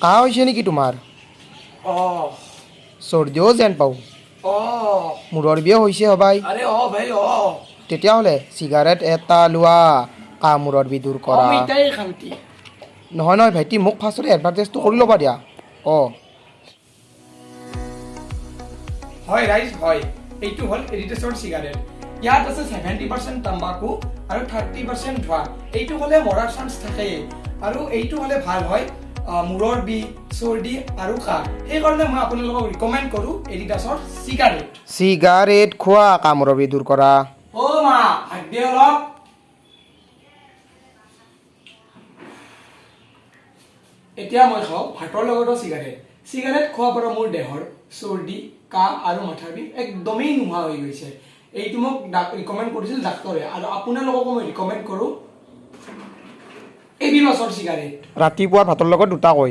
কাহ হৈছে নেকি তোমাৰ চৰ্দিও যেন পাওঁ মূৰৰ বিষ হৈছে হবাই তেতিয়াহ'লে চিগাৰেট এটা লোৱা কাহ মূৰৰ বিষ দূৰ কৰা নহয় নহয় ভাইটি মোক ফাৰ্ষ্টতে এডভাৰটাইজটো কৰি ল'বা দিয়া হয় ৰাইজ হয় এইটো হ'ল এডিডাছৰ চিগাৰেট ইয়াত আছে 70% তাম্বাকু আৰু 30% ধোঁৱা এইটো হ'লে মৰাৰ চান্স থাকে আৰু এইটো হ'লে ভাল হয় মূৰৰ বিষ চৰ্দি আৰু কাহ সেইকাৰণে মই আপোনালোকক ৰিকমেণ্ড কৰোঁ এডিডাছৰ চিগাৰেট খোৱা কাহ মূৰৰ বিষ দূৰ কৰা মা ভাত দিয়ে অলপ এতিয়া মই খাওঁ ভাতৰ লগতো চিগাৰেট খোৱাৰ পৰা মোৰ দেহৰ চৰ্দি কাহ আৰু মাথাৰ বিষ একদমেই নোহোৱা হৈ গৈছে এইটো মোক ৰিকমেণ্ড কৰিছিল ডাক্তৰে আৰু আপোনালোককো মই ৰিকমেণ্ড কৰোঁ এডিডাছৰ চিগাৰেট ৰাতিপুৱা ভাতৰ লগত দুটা কৈ